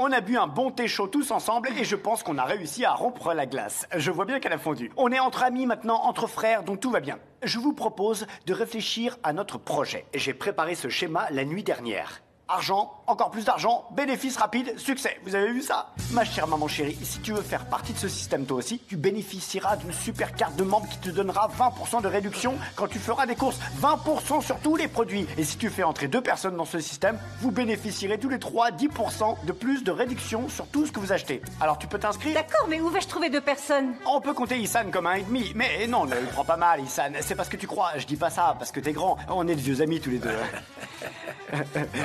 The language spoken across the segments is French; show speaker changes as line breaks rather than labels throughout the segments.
On a bu un bon thé chaud tous ensemble et je pense qu'on a réussi à rompre la glace. Je vois bien qu'elle a fondu. On est entre amis maintenant, entre frères, donc tout va bien. Je vous propose de réfléchir à notre projet. J'ai préparé ce schéma la nuit dernière. Argent, encore plus d'argent, bénéfice rapide, succès. Vous avez vu ça? Ma chère maman chérie, si tu veux faire partie de ce système toi aussi, tu bénéficieras d'une super carte de membre qui te donnera 20% de réduction quand tu feras des courses. 20% sur tous les produits. Et si tu fais entrer 2 personnes dans ce système, vous bénéficierez tous les 3 10% de plus de réduction sur tout ce que vous achetez. Alors tu peux t'inscrire?
D'accord, mais où vais-je trouver 2 personnes?
On peut compter Issan comme 1,5. Mais non, ne le prends pas mal, Issan. C'est parce que tu crois. Je dis pas ça parce que t'es grand. On est de vieux amis tous les deux.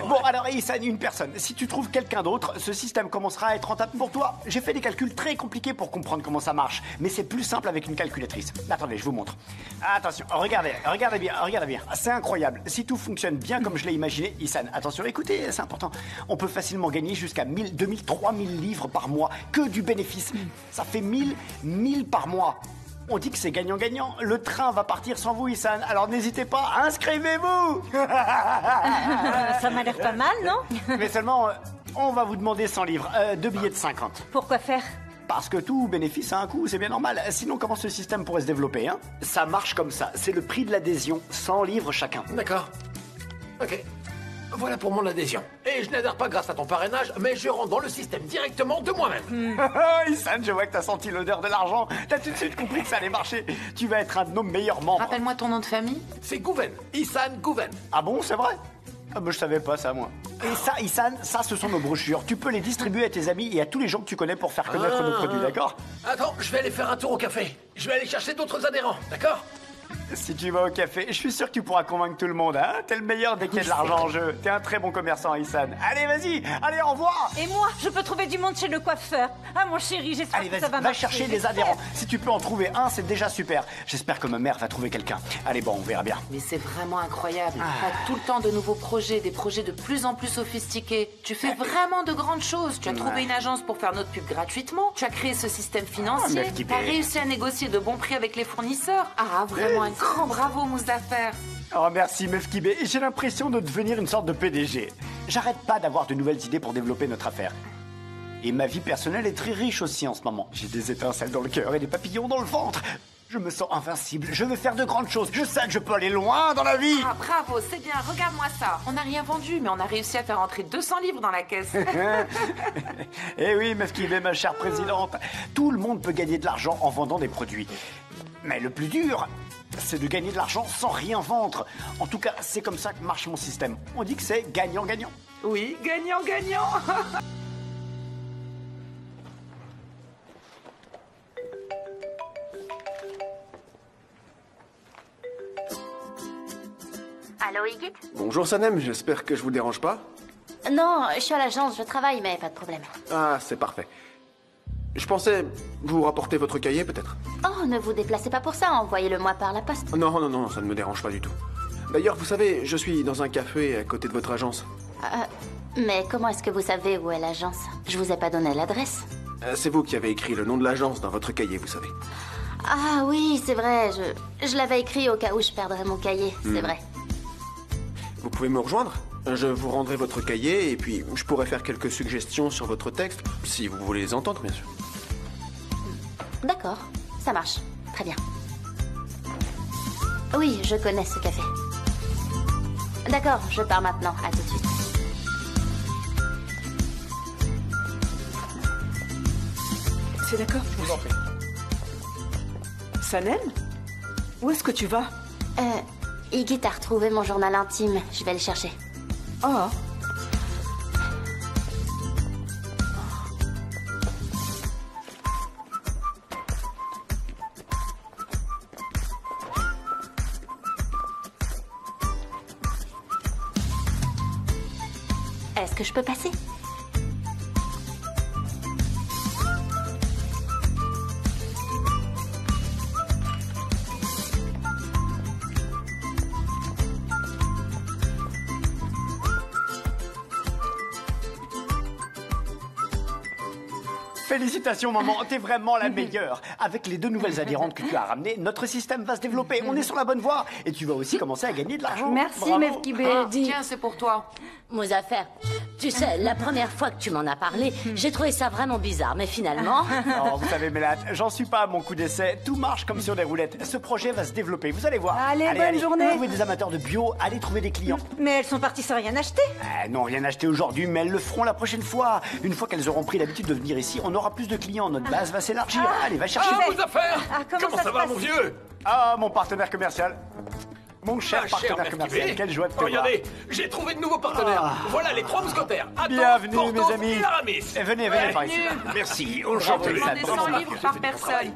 Bon, alors Issan, une personne. Si tu trouves quelqu'un d'autre, ce système commencera à être rentable pour toi. J'ai fait des calculs très compliqués pour comprendre comment ça marche, mais c'est plus simple avec une calculatrice. Attendez, je vous montre. Attention, regardez bien. C'est incroyable. Si tout fonctionne bien comme je l'ai imaginé, Issan, attention, écoutez, c'est important. On peut facilement gagner jusqu'à 1000, 2000, 3000 livres par mois, que du bénéfice. Ça fait 1000 par mois. On dit que c'est gagnant-gagnant. Le train va partir sans vous, Issan. Alors n'hésitez pas, inscrivez-vous.
Ça m'a l'air pas mal, non?
Mais seulement, on va vous demander 100 livres, 2 billets de 50.
Pourquoi faire?
Parce que tout bénéfice a un coût, c'est bien normal. Sinon, comment ce système pourrait se développer, hein? Ça marche comme ça. C'est le prix de l'adhésion. 100 livres chacun.
D'accord. Ok. Voilà pour mon adhésion. Et je n'adhère pas grâce à ton parrainage, mais je rentre dans le système directement de moi-même.
Issan, je vois que t'as senti l'odeur de l'argent. T'as tout de suite compris que ça allait marcher. Tu vas être un de nos meilleurs membres.
Rappelle-moi ton nom de famille.
C'est Gouven. Issan Gouven.
Ah bon, c'est vrai? Ah bah, je savais pas ça, moi. Et ça, Issan, ça, ce sont nos brochures. Tu peux les distribuer à tes amis et à tous les gens que tu connais pour faire connaître nos produits, d'accord?
Attends, je vais aller faire un tour au café. Je vais aller chercher d'autres adhérents, d'accord?
Si tu vas au café, je suis sûr que tu pourras convaincre tout le monde, hein? T'es le meilleur dès qu'il y a de l'argent en jeu. T'es un très bon commerçant, Issan. Allez, vas-y, allez, au revoir.
Et moi, je peux trouver du monde chez le coiffeur. Ah, mon chéri, j'espère
Allez,
que ça
vas-y,
va
va
marcher.
chercher des adhérents. Si tu peux en trouver un, c'est déjà super. J'espère que ma mère va trouver quelqu'un. Allez, bon, on verra bien.
Mais c'est vraiment incroyable. T'as tout le temps de nouveaux projets, des projets de plus en plus sophistiqués. Tu fais vraiment de grandes choses. Tu as trouvé une agence pour faire notre pub gratuitement. Tu as créé ce système financier.
Meuf qui
T'as
paie.
réussi à négocier de bons prix avec les fournisseurs. Ah, vraiment un grand bravo, Mouzaffer.
Oh, merci, meuf Kibé. J'ai l'impression de devenir une sorte de PDG. J'arrête pas d'avoir de nouvelles idées pour développer notre affaire. Et ma vie personnelle est très riche aussi en ce moment. J'ai des étincelles dans le cœur et des papillons dans le ventre. Je me sens invincible. Je veux faire de grandes choses. Je sais que je peux aller loin dans la vie.
Ah, bravo, c'est bien. Regarde-moi ça. On n'a rien vendu, mais on a réussi à faire entrer 200 livres dans la caisse.
Eh oui, meuf Kibé, ma chère présidente. Tout le monde peut gagner de l'argent en vendant des produits. Mais le plus dur, c'est de gagner de l'argent sans rien vendre. En tout cas, c'est comme ça que marche mon système. On dit que c'est gagnant-gagnant.
Oui, gagnant-gagnant.
Allô, Igit?
Bonjour Sanem, j'espère que je vous dérange pas.
Non, je suis à l'agence, je travaille, mais pas de problème.
Ah, c'est parfait. Je pensais vous rapporter votre cahier peut-être.
Oh, ne vous déplacez pas pour ça, envoyez-le-moi par la poste.
Non, ça ne me dérange pas du tout. D'ailleurs, vous savez, je suis dans un café à côté de votre agence.
Mais comment est-ce que vous savez où est l'agence? Je vous ai pas donné l'adresse.
C'est vous qui avez écrit le nom de l'agence dans votre cahier, vous savez.
Ah oui, c'est vrai, je l'avais écrit au cas où je perdrais mon cahier, c'est vrai.
Vous pouvez me rejoindre? Je vous rendrai votre cahier et puis je pourrai faire quelques suggestions sur votre texte, si vous voulez les entendre, bien sûr.
D'accord, ça marche, très bien. Oui, je connais ce café. D'accord, je pars maintenant, à tout de suite.
C'est d'accord.
Je vous en prie.
Sanem? Où est-ce que tu vas?
Iggy a retrouvé mon journal intime, je vais le chercher.
Oh.
Est-ce que je peux passer?
Félicitations, maman, t'es vraiment la meilleure. Avec les 2 nouvelles adhérentes que tu as ramenées, notre système va se développer. On est sur la bonne voie. Et tu vas aussi commencer à gagner de l'argent.
Merci,
Bravo.
Meuf Kibé.
Tiens, c'est pour toi.
Mouzaffer,
Tu sais, la première fois que tu m'en as parlé, j'ai trouvé ça vraiment bizarre, mais finalement...
Non, vous savez, Mélate, j'en suis pas à mon coup d'essai. Tout marche comme sur des roulettes. Ce projet va se développer, vous allez voir.
Allez, bonne journée.
Trouvez des amateurs de bio, allez trouver des clients.
Mais elles sont parties sans rien acheter.
Non, rien acheté aujourd'hui, mais elles le feront la prochaine fois. Une fois qu'elles auront pris l'habitude de venir ici, on aura plus de clients. Notre base va s'élargir. Allez, va chercher.
Vos affaires
comment ça
ça
se
va,
passe
mon vieux?
Ah, mon partenaire commercial. Mon cher
Ah,
partenaire
cher
commercial,
Mercury.
quelle joie de te voir.
Regardez, j'ai trouvé de nouveaux partenaires. Voilà les 3 mousquetaires. Athos,
Bienvenue,
Porthos
mes amis.
et Aramis.
Venez par ici. Merci, enchanté.
Demandez 100 livres par personne.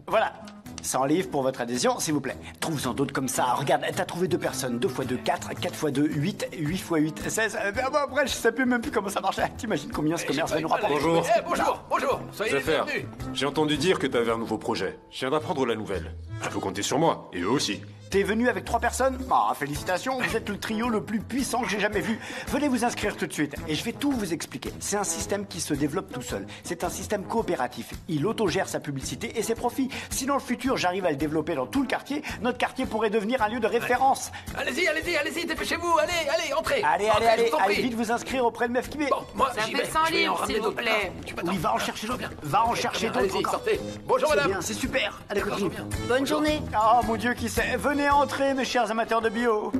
Voilà. 100 livres pour votre adhésion, s'il vous plaît. Trouve-en d'autres comme ça. Regarde, t'as trouvé 2 personnes. 2 x 2, 4. 4 x 2, 8. 8 x 8, 16. Après, je sais plus même plus comment ça marche. T'imagines combien ce commerce va nous rapporter?
Bonjour.
Bonjour. Soyez les
Zephyr,
bienvenus.
j'ai entendu dire que t'avais un nouveau projet. Je viens d'apprendre la nouvelle. Tu peux compter sur moi, et eux aussi.
T'es venu avec 3 personnes? Ah, félicitations, vous êtes le trio le plus puissant que j'ai jamais vu. Venez vous inscrire tout de suite, et je vais tout vous expliquer. C'est un système qui se développe tout seul. C'est un système coopératif. Il autogère sa publicité et ses profits. Si dans le futur, j'arrive à le développer dans tout le quartier, notre quartier pourrait devenir un lieu de référence.
Allez-y, dépêchez-vous. Allez, entrez.
Allez,
Entrez, je vous en prie.
vite vous inscrire auprès de Mefkibé.
Bon, moi,
Ça
j'y
fait
vais.
100
Je vais en
livres,
ramener
s'il vous
d'autres.
plaît.
Tu m'attends.
Oui, va en chercher d'autres. Va en chercher d'autres
Allez-y,
encore.
sortez. Bonjour,
C'est
madame.
bien, c'est super. Allez,
D'accord,
continue.
je viens.
Bonne journée.
Oh mon Dieu, qui sait? Venez entrer, mes chers amateurs de bio.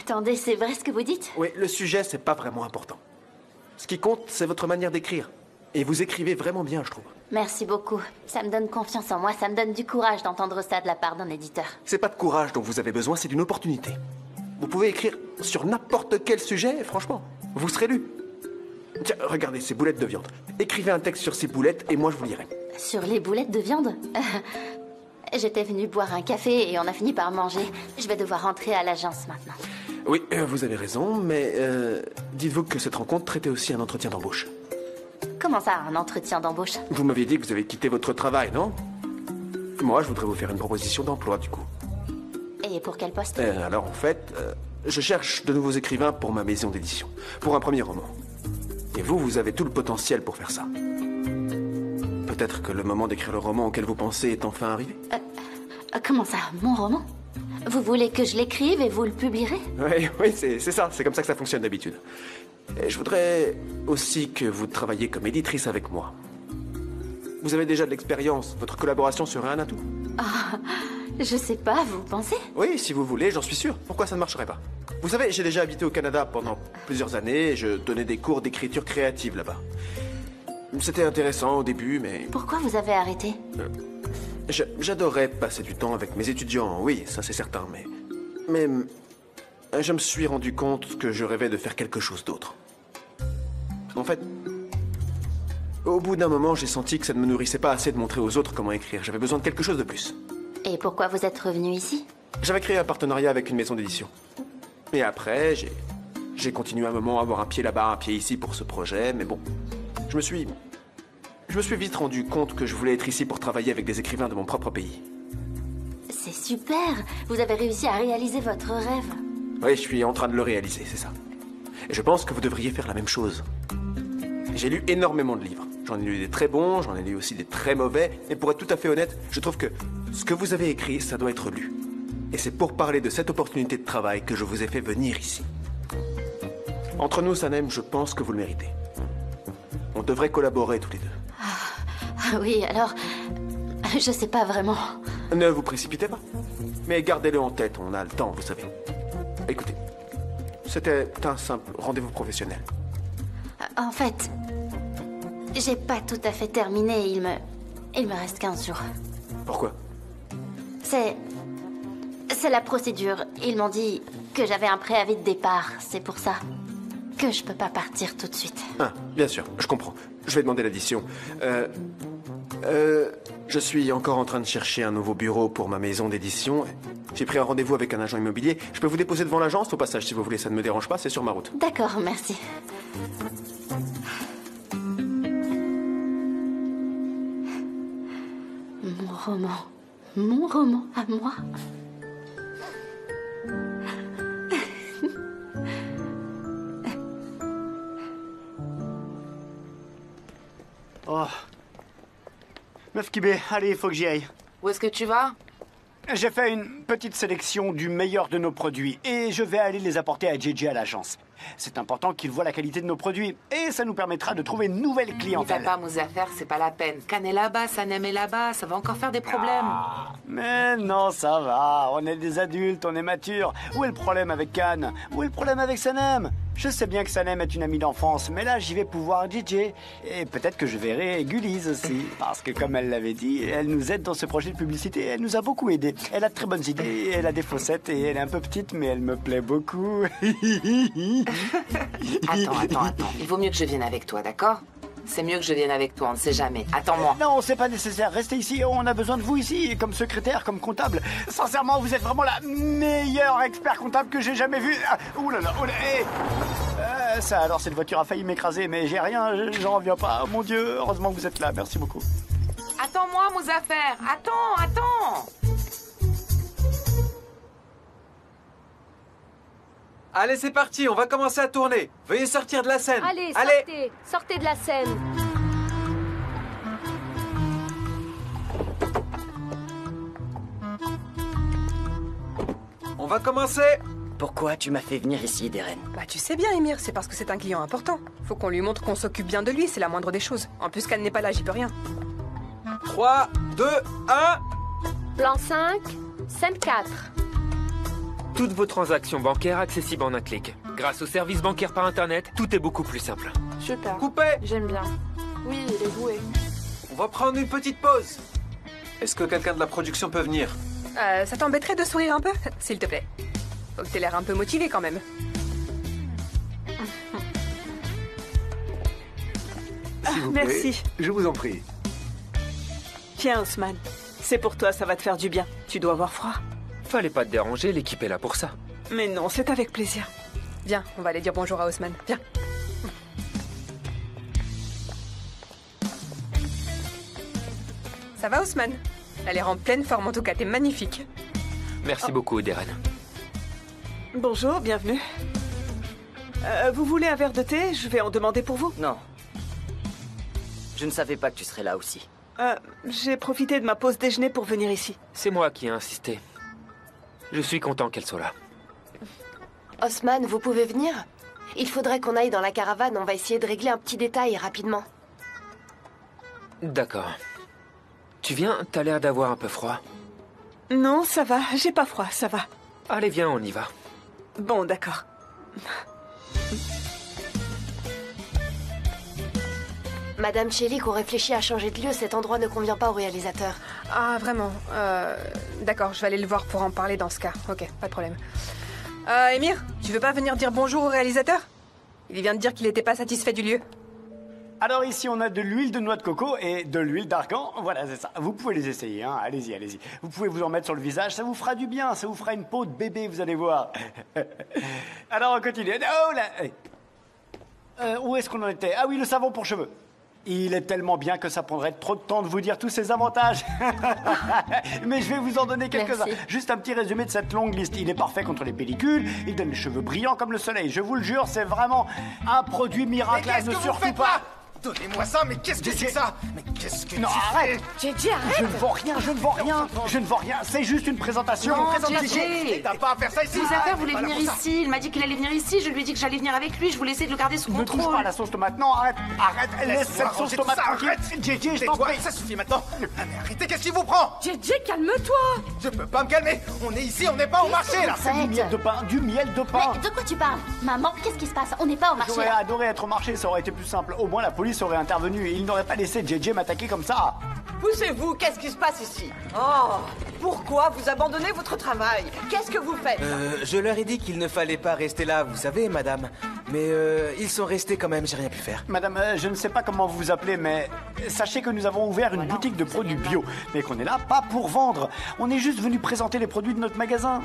Attendez, c'est vrai ce que vous dites?
Oui, le sujet, c'est pas vraiment important. Ce qui compte, c'est votre manière d'écrire. Et vous écrivez vraiment bien, je trouve.
Merci beaucoup. Ça me donne confiance en moi, ça me donne du courage d'entendre ça de la part d'un éditeur.
C'est pas de courage dont vous avez besoin, c'est d'une opportunité. Vous pouvez écrire sur n'importe quel sujet, et franchement, vous serez lu. Tiens, regardez ces boulettes de viande. Écrivez un texte sur ces boulettes et moi je vous lirai.
Sur les boulettes de viande? J'étais venue boire un café et on a fini par manger. Je vais devoir rentrer à l'agence maintenant.
Oui, vous avez raison, mais dites-vous que cette rencontre traitait aussi un entretien d'embauche.
Comment ça, un entretien d'embauche?
Vous m'aviez dit que vous avez quitté votre travail, non? Moi, je voudrais vous faire une proposition d'emploi, du coup.
Et pour quel poste?
Alors, en fait, je cherche de nouveaux écrivains pour ma maison d'édition. Pour un premier roman. Et vous avez tout le potentiel pour faire ça. Peut-être que le moment d'écrire le roman auquel vous pensez est enfin arrivé?
Comment ça, mon roman? Vous voulez que je l'écrive et vous le publierez?
Oui, c'est ça. C'est comme ça que ça fonctionne d'habitude. Et je voudrais aussi que vous travailliez comme éditrice avec moi. Vous avez déjà de l'expérience. Votre collaboration serait un atout.
Je sais pas, vous pensez?
Oui, si vous voulez, j'en suis sûr. Pourquoi ça ne marcherait pas? Vous savez, j'ai déjà habité au Canada pendant plusieurs années et je donnais des cours d'écriture créative là-bas. C'était intéressant au début, mais
Pourquoi vous avez arrêté?
j'adorais passer du temps avec mes étudiants, oui, ça c'est certain, mais je me suis rendu compte que je rêvais de faire quelque chose d'autre. En fait, au bout d'un moment, j'ai senti que ça ne me nourrissait pas assez de montrer aux autres comment écrire. J'avais besoin de quelque chose de plus.
Et pourquoi vous êtes revenu ici?
J'avais créé un partenariat avec une maison d'édition. Et après, j'ai continué un moment à avoir un pied là-bas, un pied ici pour ce projet, mais bon, je me suis vite rendu compte que je voulais être ici pour travailler avec des écrivains de mon propre pays.
C'est super! Vous avez réussi à réaliser votre rêve.
Oui, je suis en train de le réaliser, c'est ça. Et je pense que vous devriez faire la même chose. J'ai lu énormément de livres. J'en ai lu des très bons, j'en ai lu aussi des très mauvais. Et pour être tout à fait honnête, je trouve que ce que vous avez écrit, ça doit être lu. Et c'est pour parler de cette opportunité de travail que je vous ai fait venir ici. Entre nous, Sanem, je pense que vous le méritez. On devrait collaborer tous les deux.
Ah oui, alors... Je sais pas vraiment.
Ne vous précipitez pas. Mais gardez-le en tête, on a le temps, vous savez. Écoutez, c'était un simple rendez-vous professionnel.
En fait... J'ai pas tout à fait terminé, il me reste 15 jours.
Pourquoi?
C'est la procédure. Ils m'ont dit que j'avais un préavis de départ, c'est pour ça que je peux pas partir tout de suite.
Ah, bien sûr, je comprends. Je vais demander l'addition. Je suis encore en train de chercher un nouveau bureau pour ma maison d'édition. J'ai pris un rendez-vous avec un agent immobilier. Je peux vous déposer devant l'agence au passage si vous voulez, ça ne me dérange pas, c'est sur ma route.
D'accord, merci. Mon roman à moi.
Oh. Mefkibé, allez, il faut que j'y aille.
Où est-ce que tu vas?
J'ai fait une petite sélection du meilleur de nos produits et je vais aller les apporter à JJ à l'agence. C'est important qu'ils voient la qualité de nos produits. Et ça nous permettra de trouver une nouvelle
Il va
clientèle.
pas, Mouzaffer, c'est pas la peine. Can est là-bas, Sanem est là-bas, ça va encore faire des problèmes.
Mais non, ça va. On est des adultes, on est matures. Où est le problème avec Can? Où est le problème avec Sanem? Je sais bien que Sanem est une amie d'enfance, mais là, j'y vais pour voir DJ. Et peut-être que je verrai Gullies aussi. Parce que, comme elle l'avait dit, elle nous aide dans ce projet de publicité. Elle nous a beaucoup aidés. Elle a de très bonnes idées, elle a des faussettes et elle est un peu petite, mais elle me plaît beaucoup.
Attends. Il vaut mieux que je vienne avec toi, d'accord? C'est mieux que je vienne avec toi, on ne sait jamais. Attends-moi.
Non, c'est pas nécessaire. Restez ici. On a besoin de vous ici, comme secrétaire, comme comptable. Sincèrement, vous êtes vraiment la meilleure expert comptable que j'ai jamais vue. Ah, ouh là là, hey. Ça, alors, cette voiture a failli m'écraser, mais j'ai rien, j'en reviens pas. Mon Dieu, heureusement que vous êtes là. Merci beaucoup.
Attends-moi, Mouzaffer. Attends.
Allez, c'est parti, on va commencer à tourner. Veuillez sortir de la scène.
Allez, sortez de la scène.
On va commencer.
Pourquoi tu m'as fait venir ici, Deren?
Bah tu sais bien, Emir, c'est parce que c'est un client important. Faut qu'on lui montre qu'on s'occupe bien de lui, c'est la moindre des choses. En plus, Can n'est pas là, j'y peux rien.
3, 2, 1.
Plan 5, scène 4.
Toutes vos transactions bancaires accessibles en un clic. Grâce au service bancaire par Internet, tout est beaucoup plus simple.
Super.
Coupé.
J'aime bien. Oui, il est doué.
On va prendre une petite pause. Est-ce que quelqu'un de la production peut venir?
Ça t'embêterait de sourire un peu, s'il te plaît? Faut que t'aies l'air un peu motivé quand même.
S'il vous plaît,
merci.
Je vous en prie.
Tiens, Haussmann, c'est pour toi, ça va te faire du bien. Tu dois avoir froid.
Fallait pas te déranger, l'équipe est là pour ça.
Mais non, c'est avec plaisir. Viens, on va aller dire bonjour à Haussmann. Viens. Ça va, Haussmann? Elle a l'air en pleine forme, en tout cas, t'es magnifique.
Merci beaucoup, Deren.
Bonjour, bienvenue. Vous voulez un verre de thé? Je vais en demander pour vous.
Non. Je ne savais pas que tu serais là aussi.
J'ai profité de ma pause déjeuner pour venir ici.
C'est moi qui ai insisté. Je suis content qu'elle soit là.
Haussmann, vous pouvez venir? Il faudrait qu'on aille dans la caravane, on va essayer de régler un petit détail rapidement.
D'accord. Tu viens? T'as l'air d'avoir un peu froid.
Non, ça va, j'ai pas froid, ça va.
Allez, viens, on y va.
Bon, d'accord.
Madame Chelik, on réfléchit à changer de lieu, cet endroit ne convient pas au réalisateur.
Ah, vraiment d'accord, je vais aller le voir pour en parler dans ce cas. Ok, pas de problème. Émir, tu veux pas venir dire bonjour au réalisateur? Il vient de dire qu'il n'était pas satisfait du lieu.
Alors ici, on a de l'huile de noix de coco et de l'huile d'argan. Voilà, c'est ça. Vous pouvez les essayer, hein. Allez-y, allez-y. Vous pouvez vous en mettre sur le visage, ça vous fera du bien, ça vous fera une peau de bébé, vous allez voir. Alors, on continue. Oh là. Où est-ce qu'on en était? Ah oui, le savon pour cheveux. Il est tellement bien que ça prendrait trop de temps de vous dire tous ses avantages. Mais je vais vous en donner quelques-uns. Juste un petit résumé de cette longue liste. Il est parfait contre les pellicules, il donne les cheveux brillants comme le soleil. Je vous le jure, c'est vraiment un produit miracle.
Mais qu'est-ce que vous faites pas? Donnez-moi ça, mais qu'est-ce que c'est que ça? Mais qu'est-ce que
non,
tu
arrête!
JJ, arrête!
Je ne vends rien, je ne vends rien! Je ne vends rien, c'est juste une présentation.
Non,
JJ,
t'as
pas à faire ça ici!
Mouzaffer voulait venir ici, il m'a dit qu'il allait venir ici, je lui ai dit que j'allais venir avec lui, je voulais essayer de le garder sous
ne touche
contrôle.
pas à la sauce tomate, non, arrête! Laisse cette sauce tomate tranquille! JJ, je t'en prie!
Ça suffit maintenant! Mais arrêtez, qu'est-ce qui vous prend?
JJ, calme-toi!
Je peux pas me calmer! On est ici, on n'est pas au marché là!
C'est du miel de pain, du miel de pain!
Mais de quoi tu parles? Maman, qu'est-ce qui se passe? On n'est pas au marché.
J'aurais adoré être au marché, ça aurait été plus simple. Au moins la police aurait intervenu. Il n'aurait pas laissé JJ m'attaquer comme ça.
Poussez-vous, qu'est-ce qui se passe ici? Oh, pourquoi vous abandonnez votre travail? Qu'est-ce que vous faites?
Je leur ai dit qu'il ne fallait pas rester là, vous savez, madame. Mais ils sont restés quand même, j'ai rien pu faire.
Madame, je ne sais pas comment vous vous appelez, mais sachez que nous avons ouvert une boutique de produits bio. Mais qu'on est là pas pour vendre. On est juste venu présenter les produits de notre magasin.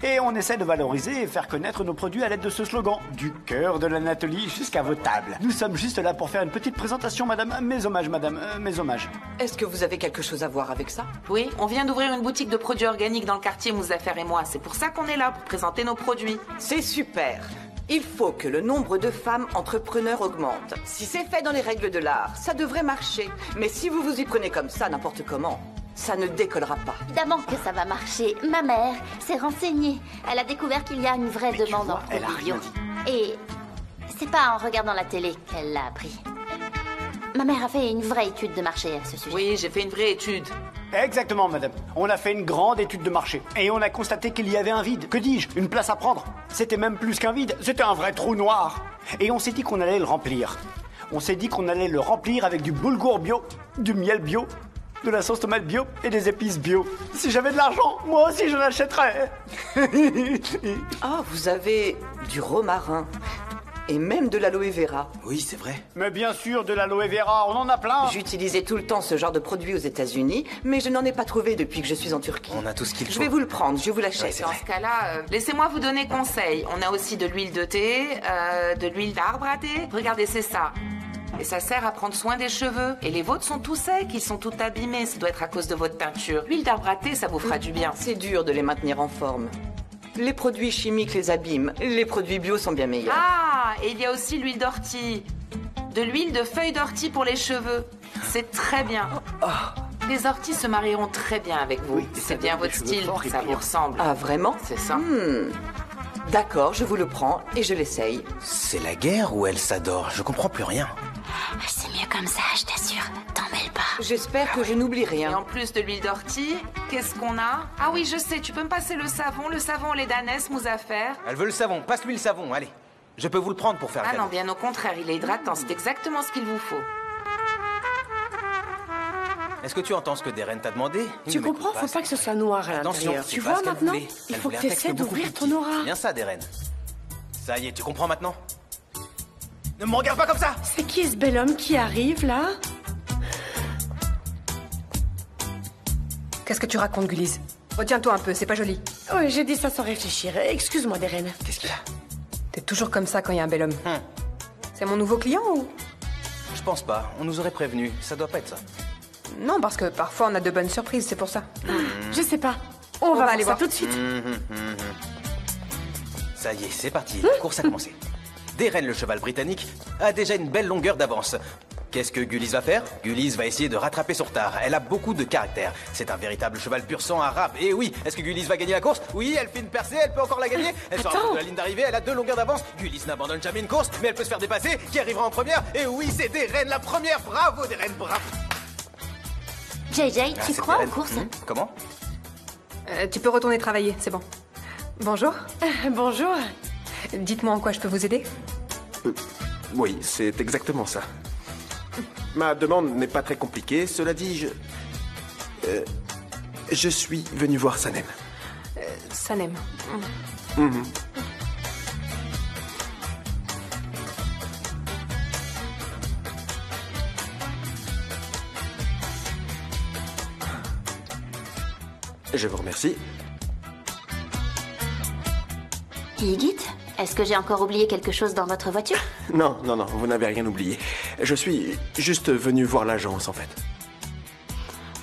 Et on essaie de valoriser et faire connaître nos produits à l'aide de ce slogan. Du cœur de l'Anatolie jusqu'à vos tables. Nous sommes juste là pour faire une petite présentation, madame. Mes hommages, madame. Mes hommages.
Est-ce que vous avez quelque chose à voir avec ça?
Oui, on vient d'ouvrir une boutique de produits organiques dans le quartier, Mouzaffer et moi. C'est pour ça qu'on est là, pour présenter nos produits.
C'est super. Il faut que le nombre de femmes entrepreneurs augmente. Si c'est fait dans les règles de l'art, ça devrait marcher. Mais si vous vous y prenez comme ça, n'importe comment, ça ne décollera pas.
Évidemment que ça va marcher. Ma mère s'est renseignée. Elle a découvert qu'il y a une vraie demande en produits bio. Et c'est pas en regardant la télé qu'elle l'a appris. Ma mère a fait une vraie étude de marché à ce sujet.
Oui, j'ai fait une vraie étude.
Exactement, madame. On a fait une grande étude de marché. Et on a constaté qu'il y avait un vide. Que dis-je? Une place à prendre. C'était même plus qu'un vide. C'était un vrai trou noir. Et on s'est dit qu'on allait le remplir. On s'est dit qu'on allait le remplir avec du boulgour bio, du miel bio, de la sauce tomate bio et des épices bio. Si j'avais de l'argent, moi aussi je l'achèterais.
Ah, vous avez du romarin. Et même de l'aloe vera.
Oui, c'est vrai.
Mais bien sûr, de l'aloe vera, on en a plein.
J'utilisais tout le temps ce genre de produit aux États-Unis, mais je n'en ai pas trouvé depuis que je suis en Turquie.
On a tout ce qu'il faut.
Je vais vous le prendre, je vous l'achète.
Dans ce cas-là, laissez-moi vous donner conseil. On a aussi de l'huile de thé, de l'huile d'arbre à thé. Regardez, c'est ça. Et ça sert à prendre soin des cheveux. Et les vôtres sont tout secs, ils sont tout abîmés. Ça doit être à cause de votre teinture. L'huile d'arbre à thé, ça vous fera du bien.
C'est dur de les maintenir en forme. Les produits chimiques les abîment. Les produits bio sont bien meilleurs.
Ah, et il y a aussi l'huile d'ortie. De l'huile de feuilles d'ortie pour les cheveux. C'est très bien. Les orties se marieront très bien avec vous.
Oui,
c'est bien votre style, ça vous ressemble.
Ah, vraiment?
C'est ça.
D'accord, je vous le prends et je l'essaye.
C'est la guerre ou elle s'adore? Je comprends plus rien.
C'est mieux comme ça, je t'assure. T'en mêles pas.
J'espère que je n'oublie
Et
rien.
en plus de l'huile d'ortie, qu'est-ce qu'on a? Ah oui, je sais, tu peux me passer le savon lait d'ânesse, mousse à faire.
Elle veut le savon. Passe-lui le savon, allez. Je peux vous le prendre pour faire
Ah
cadeau.
non, bien au contraire, il est hydratant, c'est exactement ce qu'il vous faut.
Est-ce que tu entends ce que Deren t'a demandé?
Tu comprends, faut pas que ce soit noir à
Attention,
l'intérieur.
c'est
Tu
pas
vois
ce qu'elle
maintenant?
voulait.
Il
Elle
faut
voulait
que
un
tu
texte
essaies
beaucoup
d'ouvrir
plus
ton
petit.
aura.
C'est bien ça, Deren. Ça y est, tu comprends maintenant? Ne me regarde pas comme ça!
C'est qui ce bel homme qui arrive là?
Qu'est-ce que tu racontes, Gullies? Retiens-toi un peu, c'est pas joli.
Oui, j'ai dit ça sans réfléchir. Excuse-moi, Deren.
Qu'est-ce qu'il y a?
T'es toujours comme ça quand il y a un bel homme. C'est mon nouveau client ou?
Je pense pas. On nous aurait prévenu. Ça doit pas être ça.
Non, parce que parfois on a de bonnes surprises, c'est pour ça.
Je sais pas. On va aller voir ça tout de suite.
Ça y est, c'est parti. La course a commencé. Deren, le cheval britannique, a déjà une belle longueur d'avance. Qu'est-ce que Gullies va faire? Gullies va essayer de rattraper son retard. Elle a beaucoup de caractère. C'est un véritable cheval pur sang arabe. Et oui, est-ce que Gullies va gagner la course? Oui, elle fait une percée, elle peut encore la gagner. Elle sort de la ligne d'arrivée, elle a 2 longueurs d'avance. Gullies n'abandonne jamais une course, mais elle peut se faire dépasser. Qui arrivera en première? Et oui, c'est Deren la première. Bravo, Deren, bravo.
JJ, tu
c'est
crois aux
Deren.
courses?
Comment?
Tu peux retourner travailler, c'est bon. Bonjour.
Bonjour.
Dites-moi en quoi je peux vous aider?
Oui, c'est exactement ça. Ma demande n'est pas très compliquée. Cela dit, je suis venu voir Sanem.
Sanem.
Mhm. Je vous remercie.
Igit, est-ce que j'ai encore oublié quelque chose dans votre voiture?
Non, non, non, vous n'avez rien oublié. Je suis juste venu voir l'agence, en fait.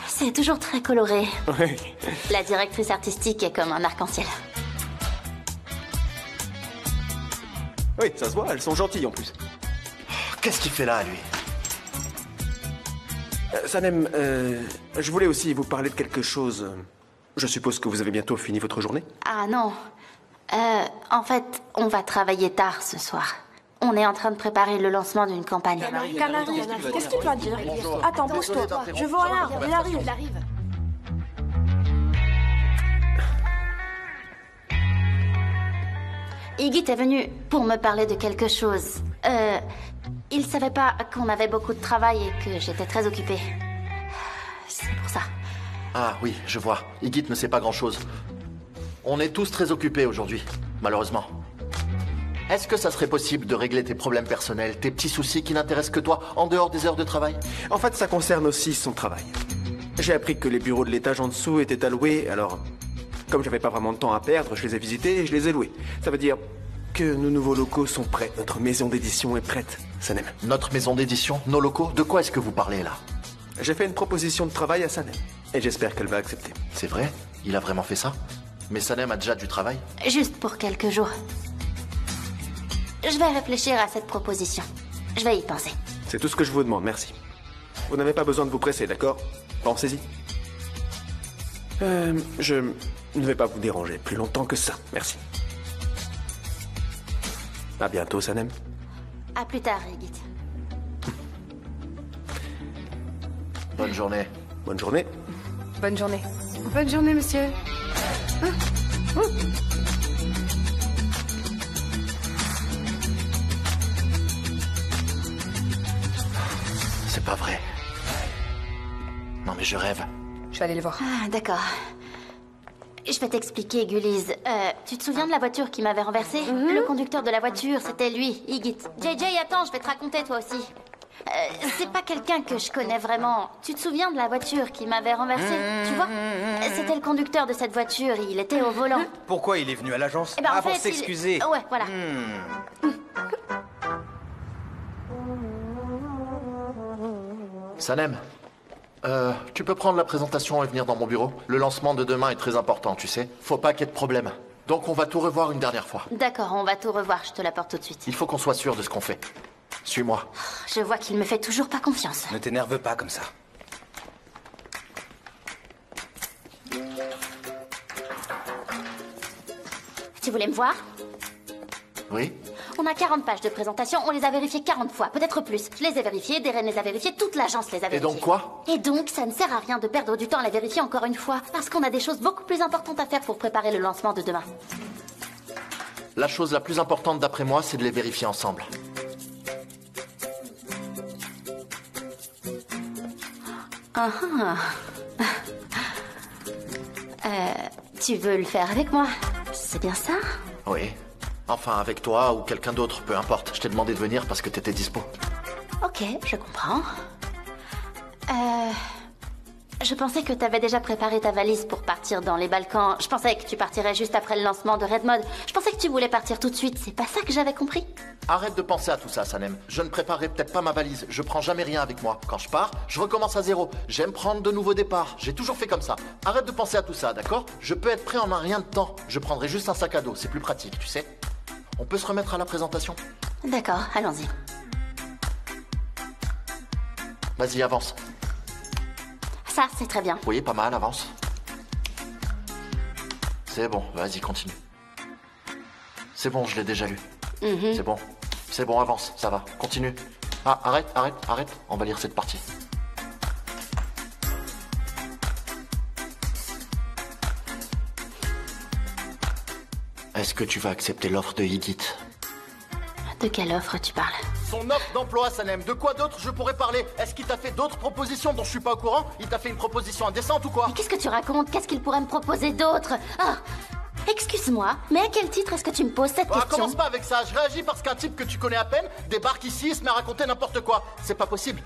C'est toujours très coloré.
Oui.
La directrice artistique est comme un arc-en-ciel.
Oui, ça se voit, elles sont gentilles en plus.
Qu'est-ce qu'il fait là, lui?
Sanem, je voulais aussi vous parler de quelque chose. Je suppose que vous avez bientôt fini votre journée?
Ah non. En fait, on va travailler tard ce soir. On est en train de préparer le lancement d'une campagne.
Canary, qu'est-ce qu'il doit dire? Attends, bouge-toi. Je vois rien, il arrive.
Igit est venu pour me parler de quelque chose. Il savait pas qu'on avait beaucoup de travail et que j'étais très occupée. C'est pour ça.
Ah oui, je vois. Igit ne sait pas grand-chose. On est tous très occupés aujourd'hui, malheureusement. Est-ce que ça serait possible de régler tes problèmes personnels, tes petits soucis qui n'intéressent que toi, en dehors des heures de travail?
En fait, ça concerne aussi son travail. J'ai appris que les bureaux de l'étage en dessous étaient alloués, alors... Comme j'avais pas vraiment de temps à perdre, je les ai visités et je les ai loués. Ça veut dire que nos nouveaux locaux sont prêts. Notre maison d'édition est prête, Sanem.
Notre maison d'édition? Nos locaux? De quoi est-ce que vous parlez, là?
J'ai fait une proposition de travail à Sanem. Et j'espère qu'elle va accepter.
C'est vrai? Il a vraiment fait ça? Mais Sanem a déjà du travail?
Juste pour quelques jours. Je vais réfléchir à cette proposition. Je vais y penser.
C'est tout ce que je vous demande, merci. Vous n'avez pas besoin de vous presser, d'accord? Pensez-y. Je ne vais pas vous déranger plus longtemps que ça, merci. À bientôt, Sanem.
À plus tard, Igit.
Bonne journée.
Bonne journée.
Bonne journée.
Bonne journée, monsieur.
C'est pas vrai. Non mais je rêve.
Je vais aller le voir.
Ah, d'accord. Je vais t'expliquer, Gullies. Tu te souviens de la voiture qui m'avait renversée? Le conducteur de la voiture, c'était lui, Igit. JJ, attends, je vais te raconter toi aussi. C'est pas quelqu'un que je connais vraiment. Tu te souviens de la voiture qui m'avait renversée? Tu vois? C'était le conducteur de cette voiture, il était au volant.
Pourquoi il est venu à l'agence?
Eh ben, en
pour
fait,
s'excuser.
Ouais, voilà.
Sanem, tu peux prendre la présentation et venir dans mon bureau? Le lancement de demain est très important, tu sais. Faut pas qu'il y ait de problème. Donc on va tout revoir une dernière fois.
D'accord, on va tout revoir, je te l'apporte tout de suite.
Il faut qu'on soit sûr de ce qu'on fait. Suis-moi.
Je vois qu'il me fait toujours pas confiance.
Ne t'énerve pas comme ça.
Tu voulais me voir?
Oui?
On a 40 pages de présentation, on les a vérifiées 40 fois, peut-être plus. Je les ai vérifiées, Darren les a vérifiées, toute l'agence les a vérifiées.
Et donc quoi?
Et donc, ça ne sert à rien de perdre du temps à les vérifier encore une fois, parce qu'on a des choses beaucoup plus importantes à faire pour préparer le lancement de demain.
La chose la plus importante d'après moi, c'est de les vérifier ensemble.
Tu veux le faire avec moi? C'est bien ça?
Oui. Enfin, avec toi ou quelqu'un d'autre, peu importe. Je t'ai demandé de venir parce que t'étais dispo.
Ok, je comprends. Je pensais que t'avais déjà préparé ta valise pour partir dans les Balkans. Je pensais que tu partirais juste après le lancement de Red Mode. Je pensais que tu voulais partir tout de suite. C'est pas ça que j'avais compris.
Arrête de penser à tout ça, Sanem. Je ne préparerai peut-être pas ma valise. Je prends jamais rien avec moi. Quand je pars, je recommence à zéro. J'aime prendre de nouveaux départs. J'ai toujours fait comme ça. Arrête de penser à tout ça, d'accord? Je peux être prêt en un rien de temps. Je prendrai juste un sac à dos. C'est plus pratique, tu sais. On peut se remettre à la présentation?
D'accord, allons-y.
Vas-y, avance.
Ça, c'est très bien.
Oui, pas mal, avance. C'est bon, vas-y, continue. C'est bon, je l'ai déjà lu. C'est bon. C'est bon, avance, ça va. Continue. Ah, arrête. On va lire cette partie. Est-ce que tu vas accepter l'offre de Igit?
De quelle offre tu parles?
Son offre d'emploi, Sanem. De quoi d'autre je pourrais parler? Est-ce qu'il t'a fait d'autres propositions dont je suis pas au courant? Il t'a fait une proposition indécente ou quoi?
Mais qu'est-ce que tu racontes? Qu'est-ce qu'il pourrait me proposer d'autre? Ah, excuse-moi, mais à quel titre est-ce que tu me poses cette question?
Commence pas avec ça. Je réagis parce qu'un type que tu connais à peine débarque ici et se met à raconter n'importe quoi. C'est pas possible.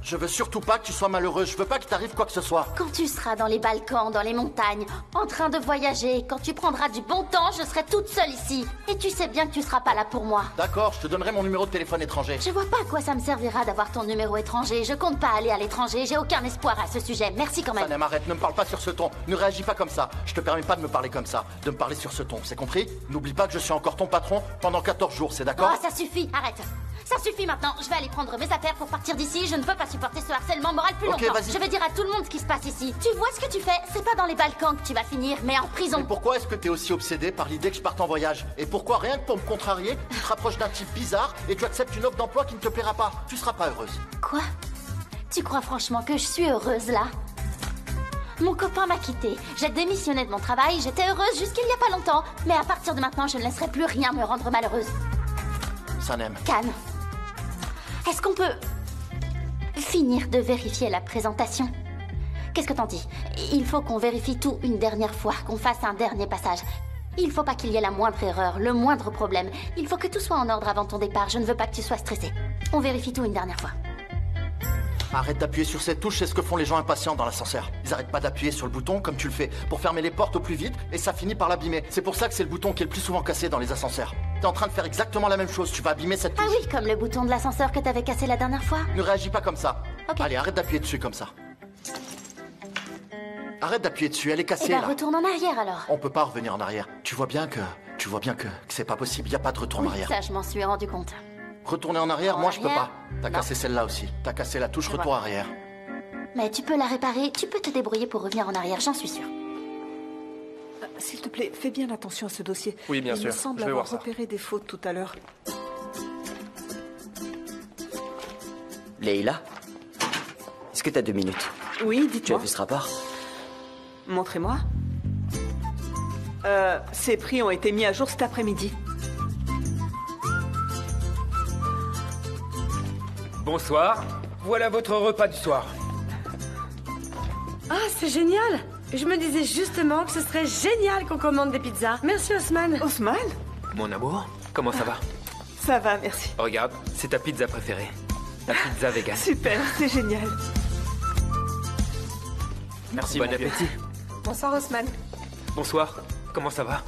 Je veux surtout pas que tu sois malheureuse. Je veux pas qu'il t'arrive quoi que ce soit.
Quand tu seras dans les Balkans, dans les montagnes, en train de voyager, quand tu prendras du bon temps, je serai toute seule ici. Et tu sais bien que tu seras pas là pour moi.
D'accord, je te donnerai mon numéro de téléphone étranger.
Je vois pas à quoi ça me servira d'avoir ton numéro étranger. Je compte pas aller à l'étranger. J'ai aucun espoir à ce sujet. Merci quand même.
Sanem, arrête, ne me parle pas sur ce ton. Ne réagis pas comme ça. Je te permets pas de me parler comme ça. De me parler sur ce ton, c'est compris? N'oublie pas que je suis encore ton patron pendant 14 jours, c'est d'accord?
Oh, ça suffit, arrête. Ça suffit maintenant, je vais aller prendre mes affaires pour partir d'ici. Je ne peux pas supporter ce harcèlement moral plus longtemps.
vas-y.
Je vais dire à tout le monde ce qui se passe ici. Tu vois ce que tu fais? C'est pas dans les Balkans que tu vas finir, mais en prison.
Mais pourquoi est-ce que t'es aussi obsédé par l'idée que je parte en voyage? Et pourquoi, rien que pour me contrarier, tu te rapproches d'un type bizarre et tu acceptes une offre d'emploi qui ne te plaira pas? Tu seras pas heureuse.
Quoi? Tu crois franchement que je suis heureuse là? Mon copain m'a quittée. J'ai démissionné de mon travail. J'étais heureuse jusqu'il y a pas longtemps. Mais à partir de maintenant, je ne laisserai plus rien me rendre malheureuse.
Sanem.
Calme. Est-ce qu'on peut finir de vérifier la présentation? Qu'est-ce que t'en dis? Il faut qu'on vérifie tout une dernière fois, qu'on fasse un dernier passage. Il faut pas qu'il y ait la moindre erreur, le moindre problème. Il faut que tout soit en ordre avant ton départ. Je ne veux pas que tu sois stressé. On vérifie tout une dernière fois.
Arrête d'appuyer sur cette touche, c'est ce que font les gens impatients dans l'ascenseur. Ils arrêtent pas d'appuyer sur le bouton comme tu le fais, pour fermer les portes au plus vite, et ça finit par l'abîmer. C'est pour ça que c'est le bouton qui est le plus souvent cassé dans les ascenseurs. T'es en train de faire exactement la même chose, tu vas abîmer cette touche.
Ah oui, comme le bouton de l'ascenseur que t'avais cassé la dernière fois.
Ne réagis pas comme ça.
Ok.
Allez, arrête d'appuyer dessus comme ça. Arrête d'appuyer dessus, elle est cassée
Eh ben,
là.
retourne en arrière alors.
On peut pas revenir en arrière. Tu vois bien que c'est pas possible, y a pas de retour en
Oui,
arrière.
ça, je m'en suis rendu compte.
Retourner en arrière, moi je peux pas.
arrière?
T'as
Non.
cassé celle-là aussi. T'as cassé la touche
Je
retour
vois.
arrière.
Mais tu peux la réparer, tu peux te débrouiller pour revenir en arrière, j'en suis sûre.
s'il te plaît, fais bien attention à ce dossier.
Oui, bien
Il
sûr.
me semble
Je vais
avoir
voir ça.
repéré des fautes tout à l'heure.
Leïla, est-ce que t'as 2 minutes?
Oui,
Tu as
dites-moi.
vu ce rapport?
Montrez-moi. Ces prix ont été mis à jour cet après-midi.
Bonsoir. Voilà votre repas du soir.
Ah, c'est génial! Je me disais justement que ce serait génial qu'on commande des pizzas. Merci, Osman.
Osman?
Mon amour, comment ça va?
Ça va, merci.
Regarde, c'est ta pizza préférée. La pizza vegan.
Super, c'est génial.
Merci,
Bon
mon vieux.
appétit.
Bonsoir Osman.
Bonsoir. Comment ça va?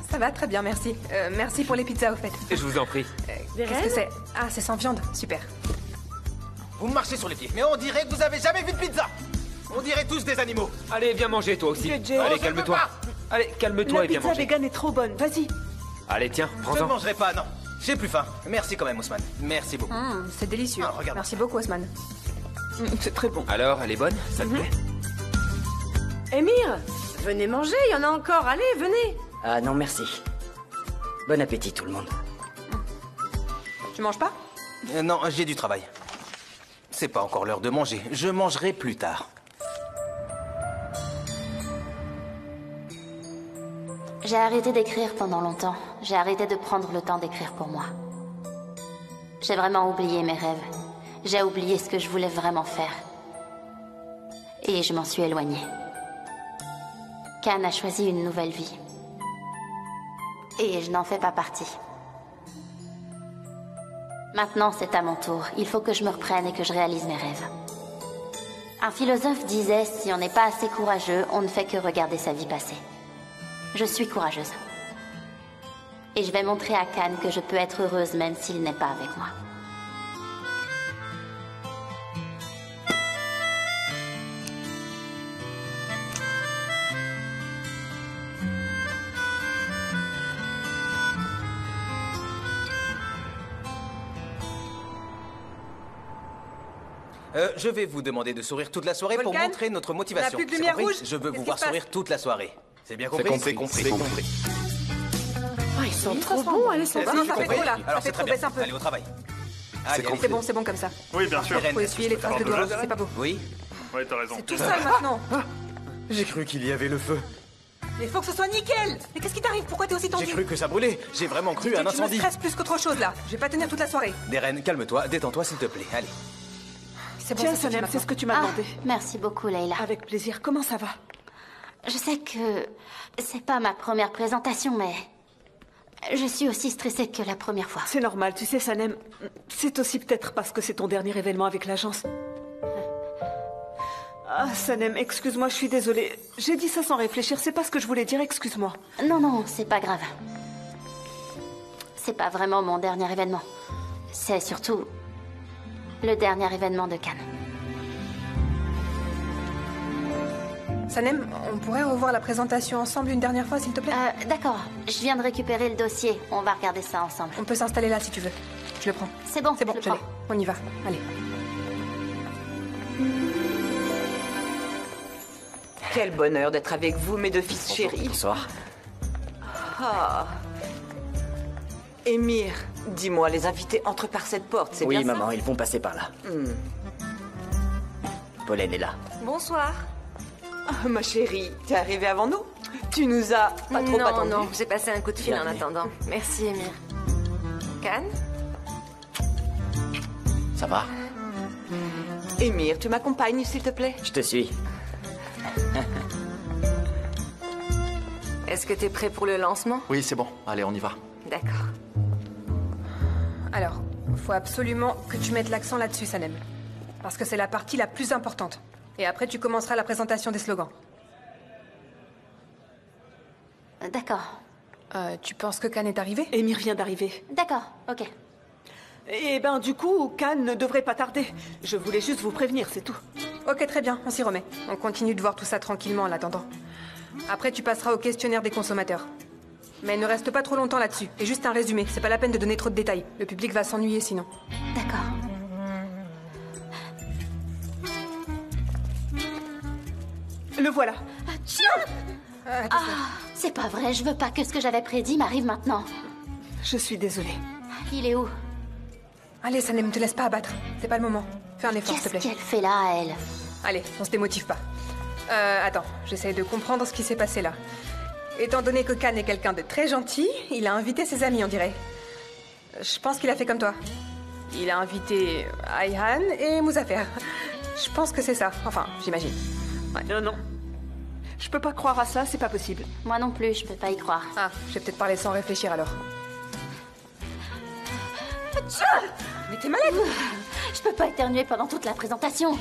Ça va très bien, merci. Merci pour les pizzas au fait.
Je vous en prie.
Qu'est-ce que c'est? Ah, c'est sans viande, super.
Vous marchez sur les pieds, mais on dirait que vous avez jamais vu de pizza. On dirait tous des animaux.
Allez, viens manger toi aussi.
JJ.
Allez,
je
calme-toi.
peux
Allez, calme-toi
La
et viens
pizza
manger.
vegan est trop bonne, vas-y.
Allez, tiens,
Je ne
prends-en.
mangerai pas, non. J'ai plus faim. Merci quand même, Ousmane. Merci beaucoup.
C'est délicieux.
Ah, regarde.
Merci beaucoup Osman.
C'est très bon.
Alors, elle est bonne? Ça te plaît?
Émir, venez manger, il y en a encore. Allez, venez.
Ah non, merci. Bon appétit, tout le monde.
Tu manges pas?
Non, j'ai du travail. C'est pas encore l'heure de manger. Je mangerai plus tard.
J'ai arrêté d'écrire pendant longtemps. J'ai arrêté de prendre le temps d'écrire pour moi. J'ai vraiment oublié mes rêves. J'ai oublié ce que je voulais vraiment faire. Et je m'en suis éloignée. Khan a choisi une nouvelle vie. Et je n'en fais pas partie. Maintenant, c'est à mon tour. Il faut que je me reprenne et que je réalise mes rêves. Un philosophe disait, si on n'est pas assez courageux, on ne fait que regarder sa vie passer. Je suis courageuse. Et je vais montrer à Khan que je peux être heureuse même s'il n'est pas avec moi.
Je vais vous demander de sourire toute la soirée pour
Volcan,
montrer notre motivation.
on a plus de
C'est
lumière
compris?
rouge.
Je veux
Qu'est-ce
vous
qui
voir
se passe?
sourire toute la soirée. C'est bien compris?
C'est compris.
Oh, ils sont trop bons, allez, c'est
Non,
bon.
ça fait trop là.
Alors
Ça fait
c'est
trop,
très
baisse un
bien.
peu.
Allez au travail. Allez, allez.
C'est bon comme ça.
Oui, bien sûr.
Faut essuyer les traces de doigts, c'est pas beau.
Oui.
Ouais, t'as raison.
C'est tout seul maintenant.
J'ai cru qu'il y avait le feu.
Mais faut que ce soit nickel. Mais qu'est-ce qui t'arrive? Pourquoi t'es aussi tendu?
J'ai cru que ça brûlait. J'ai vraiment cru à un
Tu me
incendie.
stresses plus qu'autre chose là. Je vais pas tenir toute la soirée.
Deren, calme-toi, détends-toi s'il te plaît. Allez.
C'est bon,
Tiens,
ça suffit
Sanem, c'est
maintenant.
ce que tu m'as demandé.
Merci beaucoup, Leïla.
Avec plaisir. Comment ça va?
Je sais que c'est pas ma première présentation, mais je suis aussi stressée que la première fois.
C'est normal, tu sais, Sanem. C'est aussi peut-être parce que c'est ton dernier événement avec l'agence. Ah, Sanem, excuse-moi, je suis désolée. J'ai dit ça sans réfléchir, c'est pas ce que je voulais dire, excuse-moi.
Non, non, c'est pas grave. C'est pas vraiment mon dernier événement. C'est surtout le dernier événement de Cannes.
Sanem, on pourrait revoir la présentation ensemble une dernière fois, s'il te plaît?
D'accord, je viens de récupérer le dossier. On va regarder ça ensemble.
On peut s'installer là si tu veux. Je le prends.
C'est bon,
C'est bon,
je le
je l'ai.
prends.
On y va. Allez.
Quel bonheur d'être avec vous, mes deux fils chéris.
Bonsoir.
Ah. Émir, dis-moi, les invités entrent par cette porte, c'est
Oui,
bien
maman, ils vont passer par là.
ça?
Pollen est là.
Bonsoir.
Ah, ma chérie, t'es arrivée avant nous? Tu nous as pas trop
Non,
attendu.
non, j'ai passé un coup de fil en
Bienvenue.
attendant. Merci, Émir. Khan?
Ça va?
Émir, tu m'accompagnes, s'il te plaît?
Je te suis.
Est-ce que t'es prêt pour le lancement?
Oui, c'est bon. Allez, on y va.
D'accord.
Alors, faut absolument que tu mettes l'accent là-dessus, Sanem. Parce que c'est la partie la plus importante. Et après, tu commenceras la présentation des slogans.
D'accord.
Tu penses que Khan est arrivé?
Émir vient d'arriver.
D'accord, ok.
Eh ben, du coup, Khan ne devrait pas tarder. Je voulais juste vous prévenir, c'est tout.
Ok, très bien, on s'y remet. On continue de voir tout ça tranquillement en l'attendant. Après, tu passeras au questionnaire des consommateurs. Mais ne reste pas trop longtemps là-dessus. Et juste un résumé, c'est pas la peine de donner trop de détails. Le public va s'ennuyer sinon.
D'accord.
Le voilà.
Attention.
C'est pas vrai, je veux pas que ce que j'avais prédit m'arrive maintenant.
Je suis désolée.
Il est où?
Allez, ça ne me te laisse pas abattre. C'est pas le moment. Fais un effort, s'il te plaît.
Qu'est-ce qu'elle fait là, elle?
Allez, on se démotive pas. Attends, j'essaye de comprendre ce qui s'est passé là. Étant donné que Khan est quelqu'un de très gentil, il a invité ses amis, on dirait. Je pense qu'il a fait comme toi. Il a invité Ayhan et Muzaffer. Je pense que c'est ça. Enfin, j'imagine. Ouais.
Non. Je peux pas croire à ça, c'est pas possible.
Moi non plus, je peux pas y croire.
Ah, j'ai peut-être parlé sans réfléchir alors. Mais t'es malade!
Je peux pas éternuer pendant toute la présentation.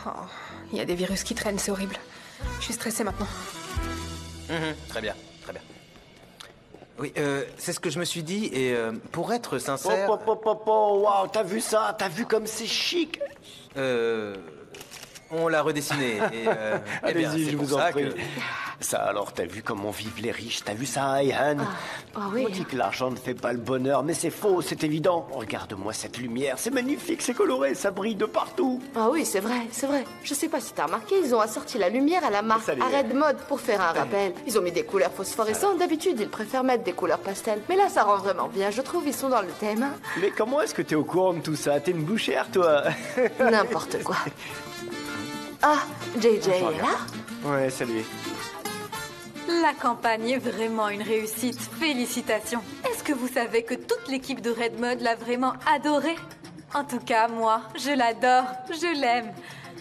Oh, il y a des virus qui traînent, c'est horrible. Je suis stressée maintenant.
Très bien, très bien. Oui, c'est ce que je me suis dit, et pour être sincère...
Waouh, t'as vu ça? T'as vu comme c'est chic?
On l'a redessiné, et...
Allez-y, je vous en prie.
Que...
Ça, alors, t'as vu comment vivent les riches? T'as vu ça, Ayhan?
Oui.
On dit que l'argent ne fait pas le bonheur, mais c'est faux, c'est évident. Regarde-moi cette lumière, c'est magnifique, c'est coloré, ça brille de partout.
Ah oui, c'est vrai, c'est vrai. Je sais pas si t'as remarqué, ils ont assorti la lumière à la marque Arrête Mode pour faire un rappel. Ils ont mis des couleurs phosphorescentes. D'habitude, ils préfèrent mettre des couleurs pastel. Mais là, ça rend vraiment bien, je trouve, ils sont dans le thème.
Mais comment est-ce que t'es au courant de tout ça? T'es une bouchère, toi?
N'importe quoi. Ah, JJ est là?
Ouais, salut.
La campagne est vraiment une réussite. Félicitations. Est-ce que vous savez que toute l'équipe de Red Mud l'a vraiment adoré? En tout cas, moi, je l'adore. Je l'aime.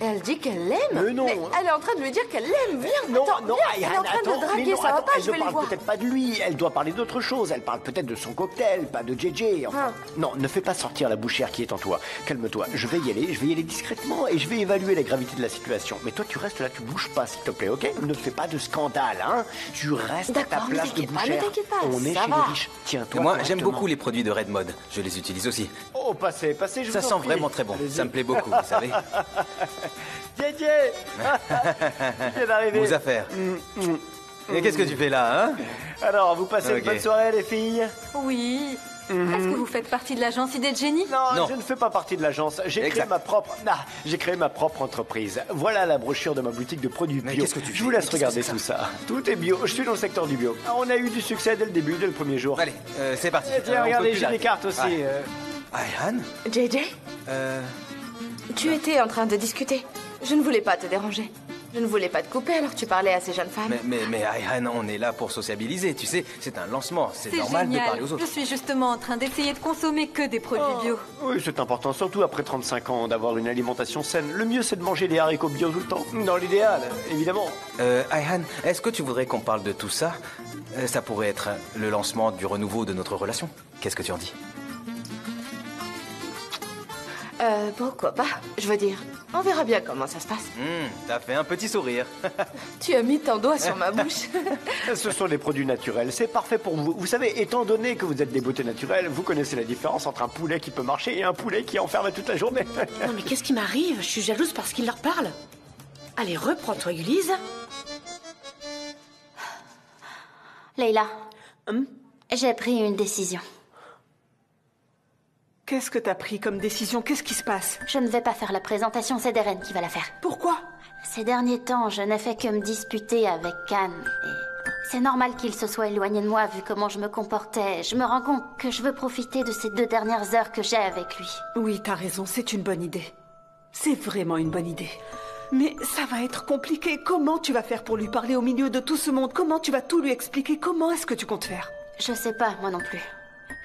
Elle dit qu'elle l'aime?
Mais non.
Mais elle est en train de lui dire qu'elle l'aime. Viens,
Non,
attends,
non,
viens. Elle est
Ayhan,
en train
attends,
de draguer,
mais non,
ça va
attends,
pas,
elle
je
ne
vais le
parle
voir.
peut-être pas de lui, elle doit parler d'autre chose, elle parle peut-être de son cocktail, pas de JJ, enfin. Non, ne fais pas sortir la bouchère qui est en toi. Calme-toi, je vais y aller discrètement et je vais évaluer la gravité de la situation. Mais toi, tu restes là, tu bouges pas, s'il te plaît, ok? Ne fais pas de scandale, hein? Tu restes à ta place de bouchère.
Ne t'inquiète pas,
On est
ça
chez
va.
les riches. Tiens-toi.
Moi, j'aime
correctement.
beaucoup les produits de Red Mode. Je les utilise aussi.
Oh, passez, je
Ça
vous en
sent
prie.
vraiment très bon.
Allez-y.
Ça me plaît beaucoup, vous savez.
JJ Il vient d'arriver.
Muzaffer. Et qu'est-ce que tu fais là, hein?
Alors, vous passez
Ok.
une bonne soirée, les filles?
Oui. Est-ce que vous faites partie de l'agence Idée de Génie?
Non, je ne fais pas partie de l'agence. J'ai créé ma propre entreprise. Voilà la brochure de ma boutique de produits bio.
qu'est-ce que tu
Je
fais?
vous laisse
Qu'est-ce que
regarder
c'est que
tout ça. Tout est bio. Je suis dans le secteur du bio. On a eu du succès dès le dès le premier jour.
Allez, c'est parti.
Et tiens,
On
regardez,
peut plus
j'ai des
l'arrêter.
cartes aussi.
Ouais. Ayhan?
JJ, tu étais en train de discuter. Je ne voulais pas te déranger. Je ne voulais pas te couper alors que tu parlais à ces jeunes femmes.
Mais Ayhan, on est là pour sociabiliser, tu sais. C'est un lancement, c'est
C'est
normal de
génial.
parler aux autres.
Je suis justement en train d'essayer de consommer que des produits bio.
Oui, c'est important, surtout après 35 ans, d'avoir une alimentation saine. Le mieux, c'est de manger des haricots bio tout le temps. Dans l'idéal, évidemment.
Ayhan, est-ce que tu voudrais qu'on parle de tout ça? Ça pourrait être le lancement du renouveau de notre relation. Qu'est-ce que tu en dis?
Pourquoi pas? Je veux dire, on verra bien comment ça se passe.
T'as fait un petit sourire.
Tu as mis ton doigt sur ma bouche.
Ce sont des produits naturels, c'est parfait pour vous. Vous savez, étant donné que vous êtes des beautés naturelles, vous connaissez la différence entre un poulet qui peut marcher et un poulet qui est enfermé toute la journée.
Non mais qu'est-ce qui m'arrive? Je suis jalouse parce qu'il leur parle. Allez, reprends-toi, Ulysse.
Leila, j'ai pris une décision.
Qu'est-ce que t'as pris comme décision? Qu'est-ce qui se passe?
Je ne vais pas faire la présentation, c'est Deren qui va la faire.
Pourquoi?
Ces derniers temps, je n'ai fait que me disputer avec Khan. Et c'est normal qu'il se soit éloigné de moi vu comment je me comportais. Je me rends compte que je veux profiter de ces 2 dernières heures que j'ai avec lui.
Oui, t'as raison, c'est une bonne idée. C'est vraiment une bonne idée. Mais ça va être compliqué. Comment tu vas faire pour lui parler au milieu de tout ce monde? Comment tu vas tout lui expliquer? Comment est-ce que tu comptes faire?
Je sais pas, moi non plus.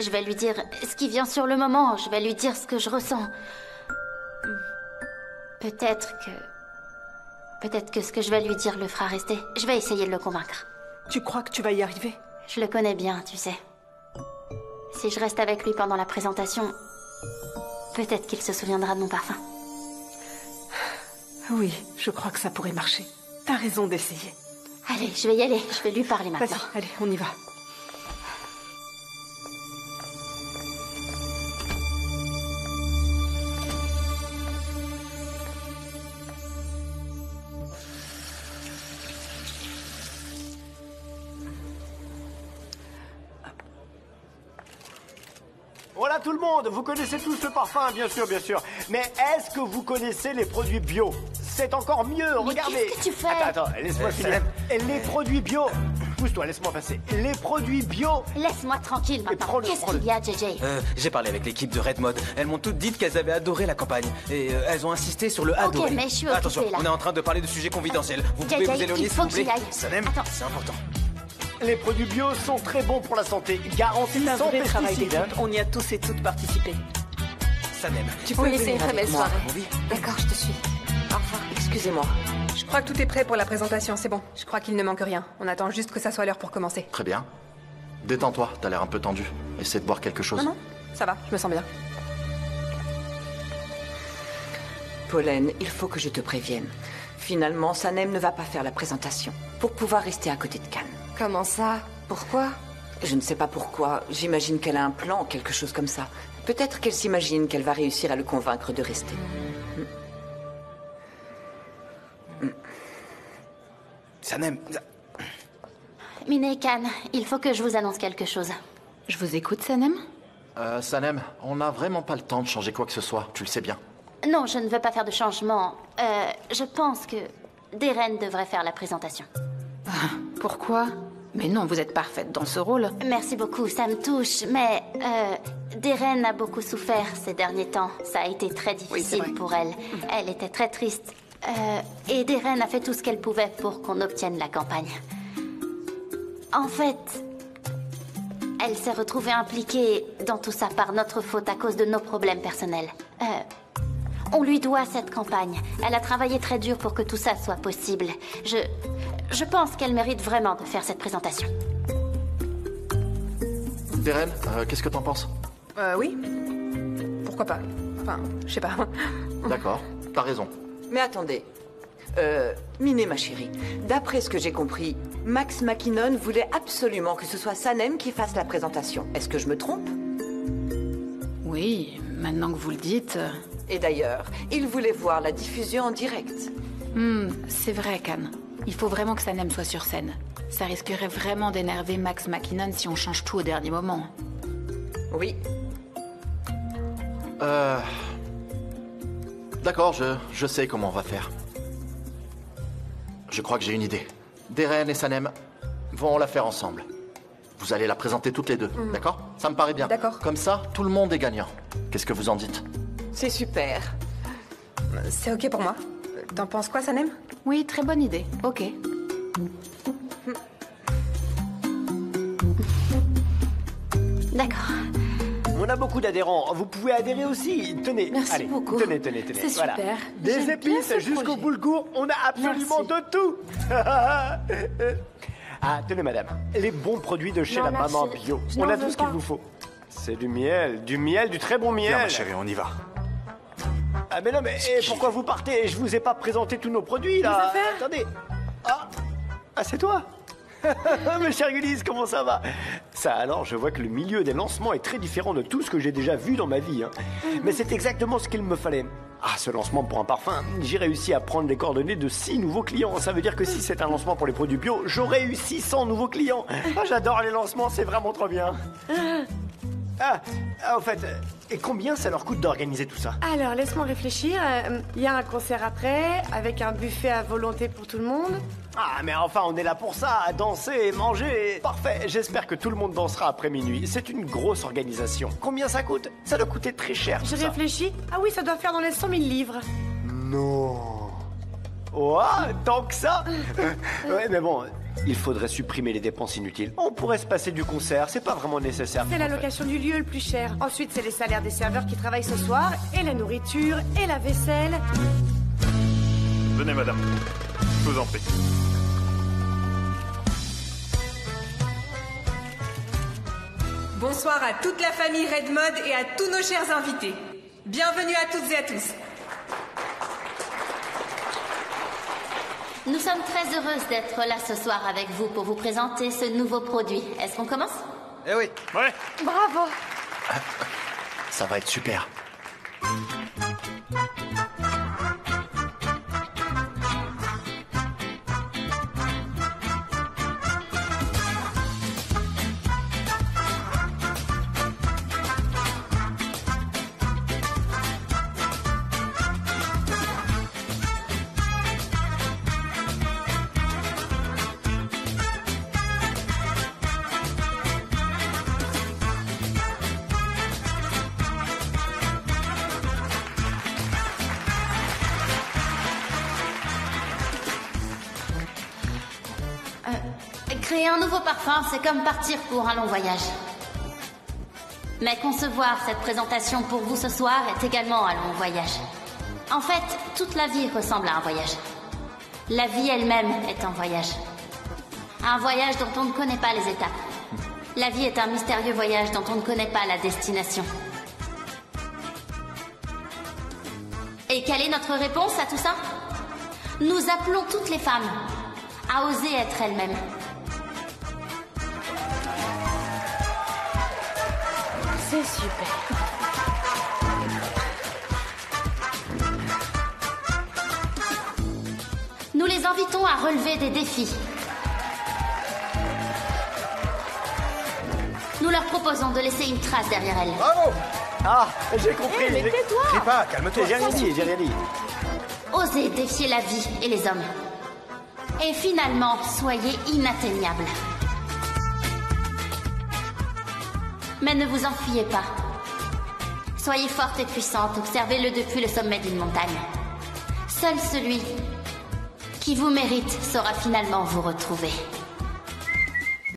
Je vais lui dire ce qui vient sur le moment. Je vais lui dire ce que je ressens. Peut-être que ce que je vais lui dire le fera rester. Je vais essayer de le convaincre.
Tu crois que tu vas y arriver?
Je le connais bien, tu sais. Si je reste avec lui pendant la présentation, peut-être qu'il se souviendra de mon parfum.
Oui, je crois que ça pourrait marcher. T'as raison d'essayer.
Allez, je vais y aller. Je vais lui parler maintenant.
Vas-y, allez, on y va.
Voilà tout le monde, vous connaissez tous le parfum, bien sûr, bien sûr. Mais est-ce que vous connaissez les produits bio? c'est encore mieux, regardez.
Qu'est-ce que tu fais?
Attends, laisse-moi finir. Les produits bio... Pousse-toi, laisse-moi passer. Les produits bio...
Laisse-moi tranquille maintenant. Qu'est-ce qu'il y a, JJ?
J'ai parlé avec l'équipe de Red Mod. Elles m'ont toutes dit qu'elles avaient adoré la campagne. Et elles ont insisté sur le adorer.
Ok, mais je suis occupée,
Attention,
là.
on est en train de parler de sujets confidentiels. Vous pouvez
JJ,
vous éloigner
il
s'il
faut
vous
que
plaît.
j'y aille.
Sanem,
Attends.
c'est important.
Les produits bio sont très bons pour la santé. Garantis
C'est un
sans
vrai travail
pesticides.
d'équipe. On y a tous et toutes participé.
Sanem,
Tu peux laisser une très belle soirée.
Oui.
D'accord, je te suis. Au revoir.
Excusez-moi.
Je crois que tout est prêt pour la présentation, c'est bon. Je crois qu'il ne manque rien. On attend juste que ça soit l'heure pour commencer.
Très bien. Détends-toi, t'as l'air un peu tendu. Essaie de boire quelque chose.
Non, ça va, je me sens bien.
Pollen, il faut que je te prévienne. Finalement, Sanem ne va pas faire la présentation pour pouvoir rester à côté de Cannes.
Comment ça? Pourquoi?
Je ne sais pas pourquoi. J'imagine qu'elle a un plan, quelque chose comme ça. Peut-être qu'elle s'imagine qu'elle va réussir à le convaincre de rester.
Sanem...
Miné et Khan, il faut que je vous annonce quelque chose.
Je vous écoute, Sanem?
Sanem, on n'a vraiment pas le temps de changer quoi que ce soit, tu le sais bien.
Non, je ne veux pas faire de changement. Je pense que Deren devrait faire la présentation.
Pourquoi? Mais non, vous êtes parfaite dans ce rôle.
Merci beaucoup, ça me touche, mais Deren a beaucoup souffert ces derniers temps. Ça a été très difficile pour elle. Elle était très triste. Et Deren a fait tout ce qu'elle pouvait pour qu'on obtienne la campagne. En fait, elle s'est retrouvée impliquée dans tout ça par notre faute à cause de nos problèmes personnels. On lui doit cette campagne. Elle a travaillé très dur pour que tout ça soit possible. Je pense qu'elle mérite vraiment de faire cette présentation.
Deren, qu'est-ce que t'en penses?
Oui. Pourquoi pas? Enfin, je sais pas.
D'accord, t'as raison.
Mais attendez. Miné, ma chérie, d'après ce que j'ai compris, Max McKinnon voulait absolument que ce soit Sanem qui fasse la présentation. Est-ce que je me trompe?
Oui, maintenant que vous le dites...
Et d'ailleurs, il voulait voir la diffusion en direct.
C'est vrai, Khan. Il faut vraiment que Sanem soit sur scène. Ça risquerait vraiment d'énerver Max McKinnon si on change tout au dernier moment.
Oui.
D'accord, je sais comment on va faire. Je crois que j'ai une idée. Deren et Sanem vont la faire ensemble. Vous allez la présenter toutes les deux, d'accord? Ça me paraît bien.
D'accord.
Comme ça, tout le monde est gagnant. Qu'est-ce que vous en dites?
C'est super.
C'est ok pour moi. T'en penses quoi, Sanem?
Oui, très bonne idée. Ok.
D'accord.
On a beaucoup d'adhérents. Vous pouvez adhérer aussi. Tenez.
Merci
allez,
beaucoup.
Tenez.
C'est
Voilà.
super.
Des
J'aime bien
épices
ce
jusqu'au
projet.
boulgour. On a absolument
Merci.
de tout. Ah, tenez, madame. Les bons produits de chez
Non,
la
merci.
maman bio.
Je
On
n'en
a
veux
tout ce qu'il
pas.
vous faut. C'est du miel, du très bon miel.
Viens, ma chérie, on y va.
Ah, mais non, mais pourquoi vous partez? Je vous ai pas présenté tous nos produits, là. Attendez. Ah, c'est toi. Mais chère Gullies, comment ça va? Ça alors, je vois que le milieu des lancements est très différent de tout ce que j'ai déjà vu dans ma vie. Hein. Mais c'est exactement ce qu'il me fallait. Ah, ce lancement pour un parfum, j'ai réussi à prendre les coordonnées de 6 nouveaux clients. Ça veut dire que si c'est un lancement pour les produits bio, j'aurais eu 600 nouveaux clients. Ah, j'adore les lancements, c'est vraiment trop bien. En fait, et combien ça leur coûte d'organiser tout ça?
Alors, laisse-moi réfléchir. Il y a un concert après, avec un buffet à volonté pour tout le monde.
Ah, mais enfin, on est là pour ça, à danser et manger. Parfait, j'espère que tout le monde dansera après minuit. C'est une grosse organisation. Combien ça coûte? Ça doit coûter très cher.
Je
tout ça.
réfléchis. Ah oui, ça doit faire dans les 100 000 livres.
Non. Ouah, tant que ça? Ouais, mais bon, il faudrait supprimer les dépenses inutiles. On pourrait se passer du concert, c'est pas vraiment nécessaire.
C'est la location du lieu le plus cher. Ensuite, c'est les salaires des serveurs qui travaillent ce soir, et la nourriture, et la vaisselle.
Venez, madame. Je vous en prie.
Bonsoir à toute la famille Red Mod et à tous nos chers invités. Bienvenue à toutes et à tous.
Nous sommes très heureuses d'être là ce soir avec vous pour vous présenter ce nouveau produit. Est-ce qu'on commence?
Eh oui.
Ouais.
Bravo.
Ça va être super.
Créer un nouveau parfum, c'est comme partir pour un long voyage. Mais concevoir cette présentation pour vous ce soir est également un long voyage. En fait, toute la vie ressemble à un voyage. La vie elle-même est un voyage. Un voyage dont on ne connaît pas les étapes. La vie est un mystérieux voyage dont on ne connaît pas la destination. Et quelle est notre réponse à tout ça? Nous appelons toutes les femmes à oser être elles-mêmes.
C'est super.
Nous les invitons à relever des défis. Nous leur proposons de laisser une trace derrière elles.
Bravo!
Ah, j'ai compris.
Mais tais-toi!
Crie pas, calme-toi.
J'ai rien dit, j'ai rien dit.
Osez défier la vie et les hommes. Et finalement, soyez inatteignables. Mais ne vous enfuyez pas. Soyez forte et puissante, observez-le depuis le sommet d'une montagne. Seul celui qui vous mérite saura finalement vous retrouver.